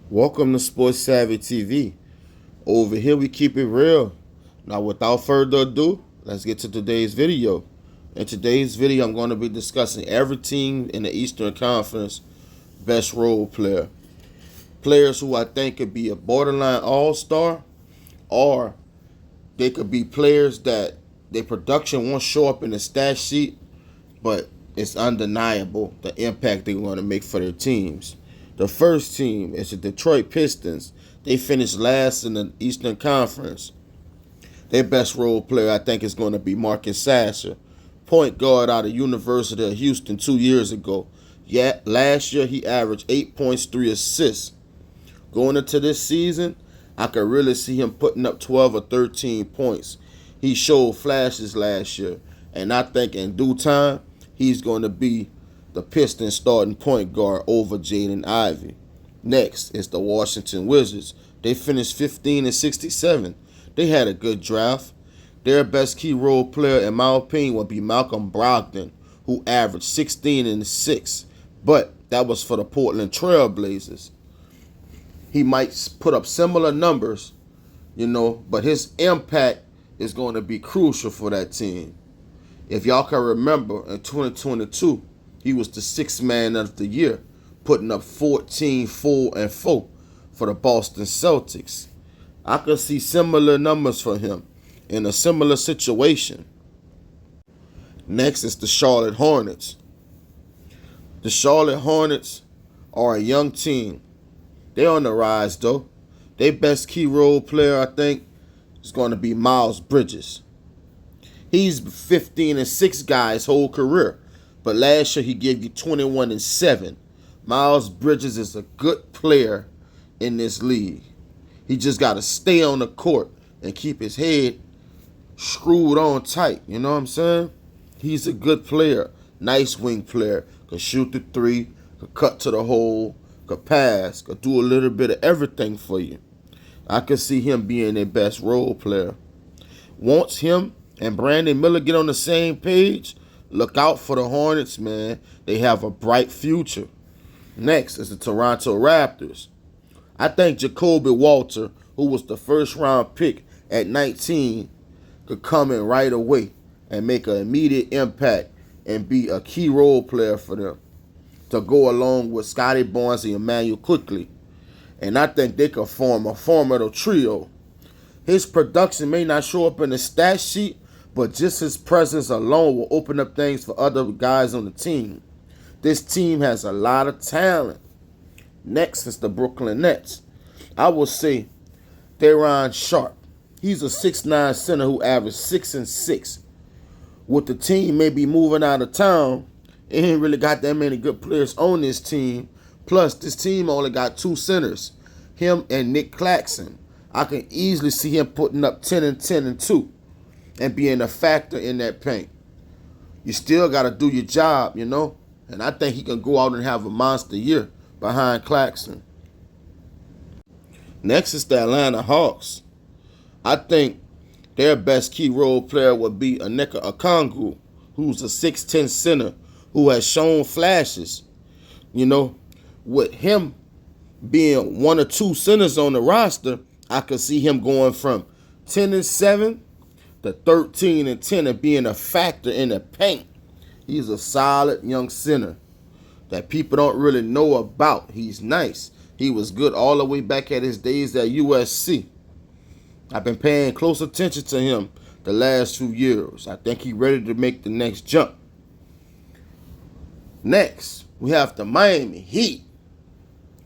Welcome to Sports Savvy TV. Over here we keep it real. Now without further ado, let's get to today's video. In today's video, I'm going to be discussing every team in the Eastern Conference best role player. Players who I think could be a borderline all-star, or they could be players that their production won't show up in the stat sheet, but it's undeniable the impact they're going to make for their teams. The first team is the Detroit Pistons. They finished last in the Eastern Conference. Their best role player, I think, is going to be Marcus Sasser, point guard out of University of Houston 2 years ago. Yeah, last year he averaged 8 points, 3 assists. Going into this season, I could really see him putting up 12 or 13 points. He showed flashes last year, and I think in due time, he's going to be the Pistons starting point guard over Jaden Ivey. Next is the Washington Wizards. They finished 15-67. They had a good draft. Their best key role player, in my opinion, would be Malcolm Brogdon, who averaged 16 and 6. But that was for the Portland Trail Blazers. He might put up similar numbers, but his impact is going to be crucial for that team. If y'all can remember, in 2022, he was the sixth man of the year, putting up 14, 4, and 4 for the Boston Celtics. I could see similar numbers for him in a similar situation. Next is the Charlotte Hornets. The Charlotte Hornets are a young team. They're on the rise, though. Their best key role player, I think, is going to be Miles Bridges. He's 15 and 6 guy his whole career, but last year he gave you 21 and 7. Miles Bridges is a good player in this league. He just got to stay on the court and keep his head screwed on tight. You know what I'm saying? He's a good player, nice wing player. Can shoot the three, can cut to the hole, could pass, could do a little bit of everything for you. I could see him being their best role player. Once him and Brandon Miller get on the same page, look out for the Hornets, man. They have a bright future. Next is the Toronto Raptors. I think Jacoby Walter, who was the first round pick at 19, could come in right away and make an immediate impact and be a key role player for them to go along with Scotty Barnes and Emmanuel Quickley. And I think they could form a formidable trio. His production may not show up in the stat sheet, but just his presence alone will open up things for other guys on the team. This team has a lot of talent. Next is the Brooklyn Nets. I will say Day'Ron Sharpe. He's a 6'9 center who averaged 6 and 6. With the team maybe moving out of town, it ain't really got that many good players on this team. Plus, this team only got 2 centers, him and Nick Claxton. I can easily see him putting up 10 and 10 and 2 and being a factor in that paint. You still got to do your job, and I think he can go out and have a monster year behind Claxton. Next is the Atlanta Hawks. I think their best key role player would be Onyeka Okongwu, who's a 6'10 center who has shown flashes. With him being one or two centers on the roster, I could see him going from 10 and 7 to 13 and 10 and being a factor in the paint. He's a solid young center that people don't really know about. He's nice. He was good all the way back at his days at USC. I've been paying close attention to him the last few years. I think he's ready to make the next jump. Next, we have the Miami Heat.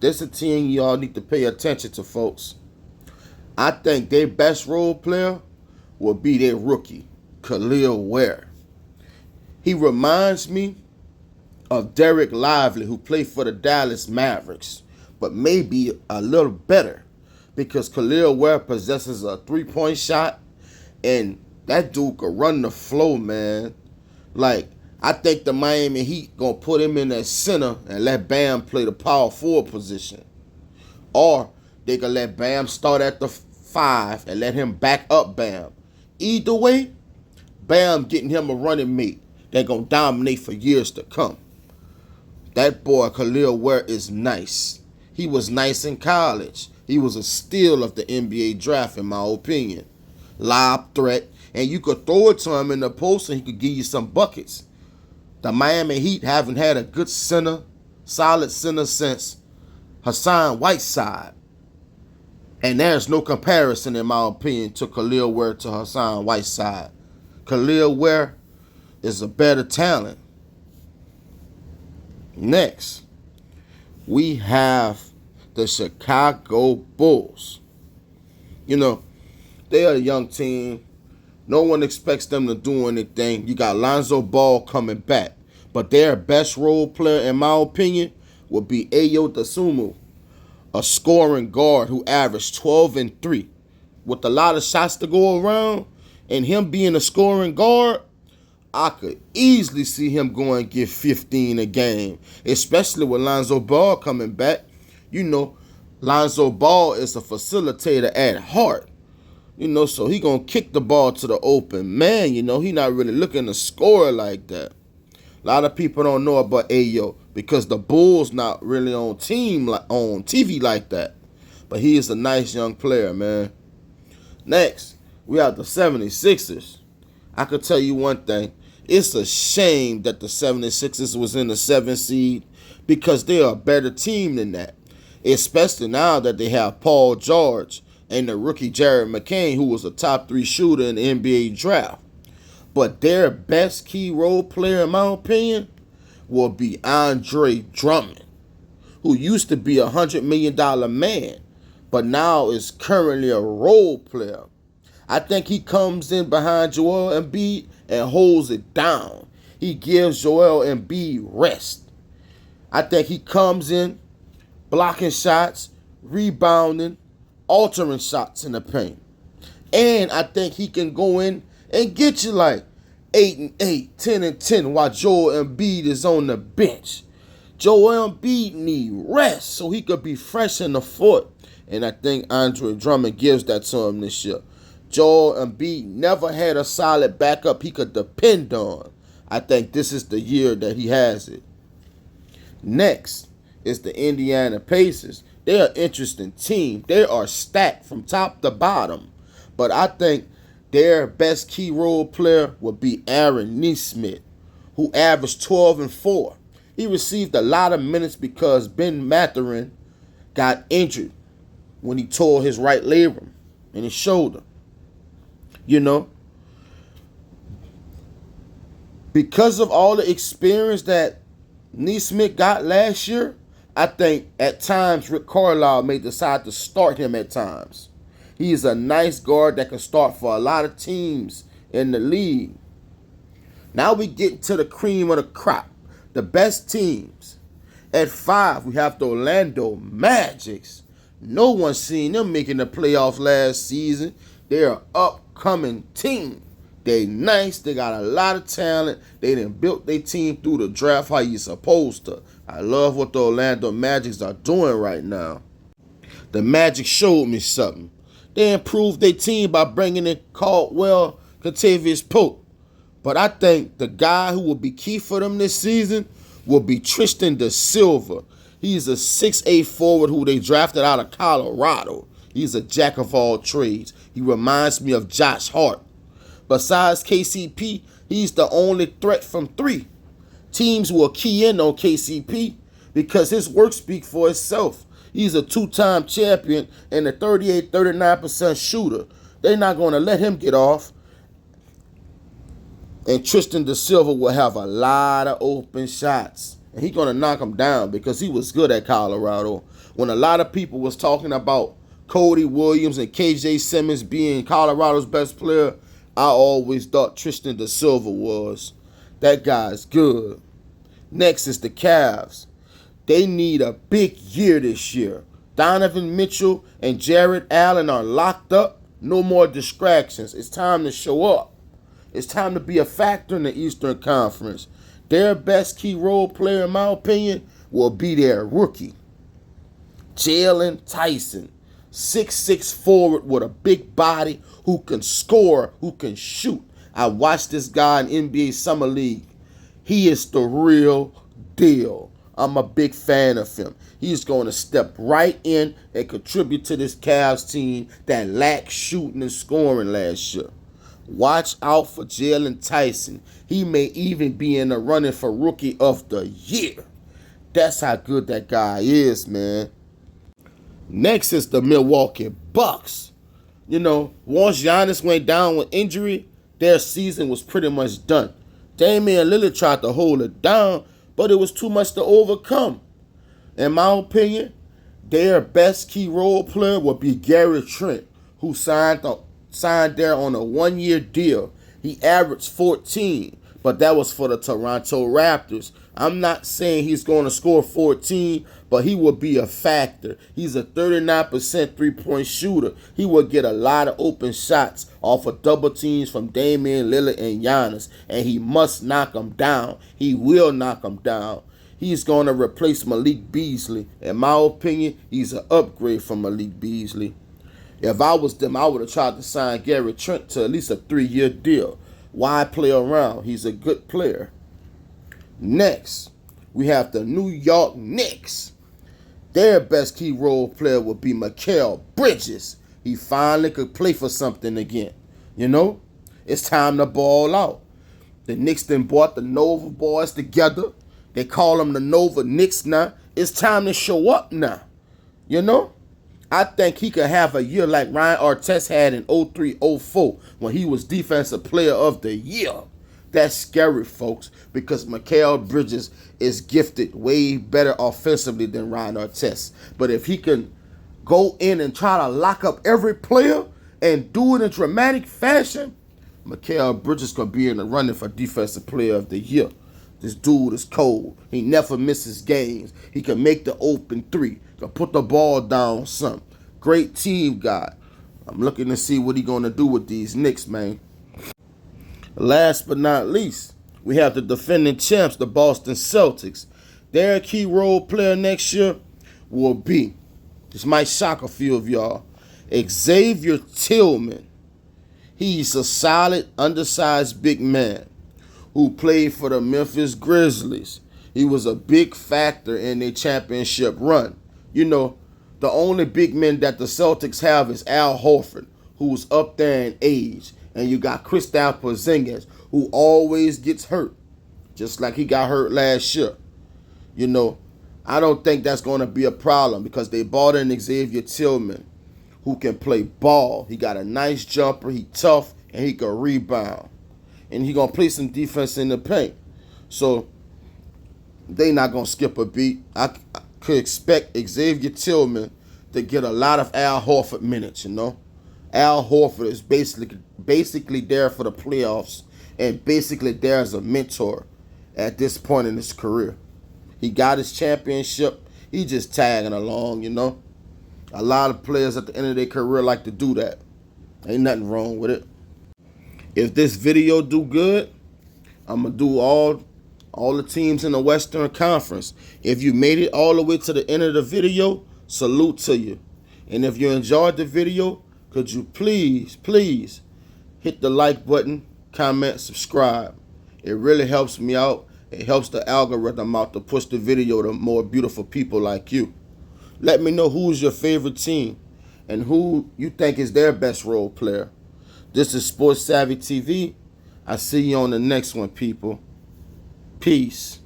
This is a team y'all need to pay attention to, folks. I think their best role player will be their rookie, Khalil Ware. He reminds me of Derek Lively, who played for the Dallas Mavericks, but maybe a little better because Khalil Ware possesses a three-point shot, and that dude could run the flow, man. I think the Miami Heat going to put him in that center and let Bam play the power forward position. Or they can let Bam start at the 5 and let him back up Bam. Either way, Bam getting him a running mate that's going to dominate for years to come. That boy, Khalil Ware, is nice. He was nice in college. He was a steal of the NBA draft, in my opinion. Lob threat, and you could throw it to him in the post and he could give you some buckets. The Miami Heat haven't had a good center, solid center since Hassan Whiteside. And there's no comparison, in my opinion, to Khalil Ware to Hassan Whiteside. Khalil Ware is a better talent. Next, we have the Chicago Bulls. You know, they are a young team. No one expects them to do anything. You got Lonzo Ball coming back. But their best role player, in my opinion, would be Ayo Dosunmu, a scoring guard who averaged 12 and 3. With a lot of shots to go around, and him being a scoring guard, I could easily see him going and get 15 a game, especially with Lonzo Ball coming back. You know, Lonzo Ball is a facilitator at heart. You know, so he going to kick the ball to the open man. You know, he not really looking to score like that. A lot of people don't know about Ayo because the Bulls not really on TV like that. But he is a nice young player, man. Next, we have the 76ers. I could tell you one thing. It's a shame that the 76ers was in the 7th seed because they are a better team than that. Especially now that they have Paul George and the rookie Jared McCain, who was a top 3 shooter in the NBA draft. But their best key role player, in my opinion, will be Andre Drummond, who used to be a $100 million man, but now is currently a role player. I think he comes in behind Joel Embiid and holds it down. He gives Joel Embiid rest. I think he comes in blocking shots, rebounding, altering shots in the paint. And I think he can go in and get you like 8 and 8, 10 and 10 while Joel Embiid is on the bench. Joel Embiid need rest so he could be fresh in the foot. And I think Andre Drummond gives that to him this year. Joel Embiid never had a solid backup he could depend on. I think this is the year that he has it. Next is the Indiana Pacers. They're an interesting team. They are stacked from top to bottom. But I think their best key role player would be Aaron Nesmith, who averaged 12 and 4. He received a lot of minutes because Ben Mathurin got injured when he tore his right labrum and his shoulder. You know, because of all the experience that Nesmith got last year, I think at times Rick Carlisle may decide to start him at times. He is a nice guard that can start for a lot of teams in the league. Now we get to the cream of the crop, the best teams. At 5, we have the Orlando Magics. No one's seen them making the playoffs last season. They're an upcoming team. They nice. They got a lot of talent. They done built their team through the draft how you supposed to. I love what the Orlando Magics are doing right now. The Magic showed me something. They improved their team by bringing in Caldwell, Kentavious Pope. But I think the guy who will be key for them this season will be Tristan da Silva. He's a 6'8" forward who they drafted out of Colorado. He's a jack of all trades. He reminds me of Josh Hart. Besides KCP, he's the only threat from 3. Teams will key in on KCP because his work speaks for itself. He's a 2-time champion and a 38-39% shooter. They're not going to let him get off. And Tristan da Silva will have a lot of open shots. And he's going to knock him down because he was good at Colorado. When a lot of people was talking about Cody Williams and KJ Simmons being Colorado's best player, I always thought Tristan da Silva was. That guy's good. Next is the Cavs. They need a big year this year. Donovan Mitchell and Jared Allen are locked up. No more distractions. It's time to show up. It's time to be a factor in the Eastern Conference. Their best key role player, in my opinion, will be their rookie, Jalen Tyson. 6'6" forward with a big body who can score, who can shoot. I watched this guy in NBA Summer League. He is the real deal. I'm a big fan of him. He's going to step right in and contribute to this Cavs team that lacked shooting and scoring last year. Watch out for Jalen Tyson. He may even be in the running for Rookie of the Year. That's how good that guy is, man. Next is the Milwaukee Bucks. Once Giannis went down with injury, their season was pretty much done. Damian Lillard tried to hold it down, but it was too much to overcome. In my opinion, their best key role player would be Gary Trent, who signed there on a 1-year deal. He averaged 14, but that was for the Toronto Raptors. I'm not saying he's going to score 14, but he will be a factor. He's a 39% three-point shooter. He will get a lot of open shots off of double teams from Damian Lillard and Giannis, and he must knock them down. He will knock them down. He's going to replace Malik Beasley. In my opinion, he's an upgrade from Malik Beasley. If I was them, I would have tried to sign Gary Trent to at least a 3-year deal. Why play around? He's a good player. Next, we have the New York Knicks. Their best key role player would be Mikal Bridges. He finally could play for something again. It's time to ball out. The Knicks then brought the Nova boys together. They call them the Nova Knicks now. It's time to show up now. I think he could have a year like Ryan Artest had in 03-04 when he was Defensive Player of the Year. That's scary, folks, because Mikal Bridges is gifted way better offensively than Ryan Artest. But if he can go in and try to lock up every player and do it in dramatic fashion, Mikal Bridges could be in the running for Defensive Player of the Year. This dude is cold. He never misses games. He can make the open three. Can put the ball down some. Great team guy. I'm looking to see what he's going to do with these Knicks, man. Last but not least, we have the defending champs, the Boston Celtics. Their key role player next year will be, this might shock a few of y'all, Xavier Tillman. He's a solid, undersized big man who played for the Memphis Grizzlies. He was a big factor in their championship run. The only big man that the Celtics have is Al Horford, who's up there in age. And you got Kristaps Porzingis, who always gets hurt, just like he got hurt last year. I don't think that's going to be a problem because they bought in Xavier Tillman, who can play ball. He got a nice jumper, he tough, and he can rebound. And he going to play some defense in the paint. So they not going to skip a beat. I could expect Xavier Tillman to get a lot of Al Horford minutes, Al Horford is basically there for the playoffs and basically there as a mentor at this point in his career. He got his championship. He just tagging along, A lot of players at the end of their career like to do that. Ain't nothing wrong with it. If this video do good, I'm going to do all the teams in the Western Conference. If you made it all the way to the end of the video, salute to you. And if you enjoyed the video, could you please hit the like button, comment, subscribe. It really helps me out. It helps the algorithm out to push the video to more beautiful people like you. Let me know who's your favorite team and who you think is their best role player. This is Sports Savvy TV. I see you on the next one, people. Peace.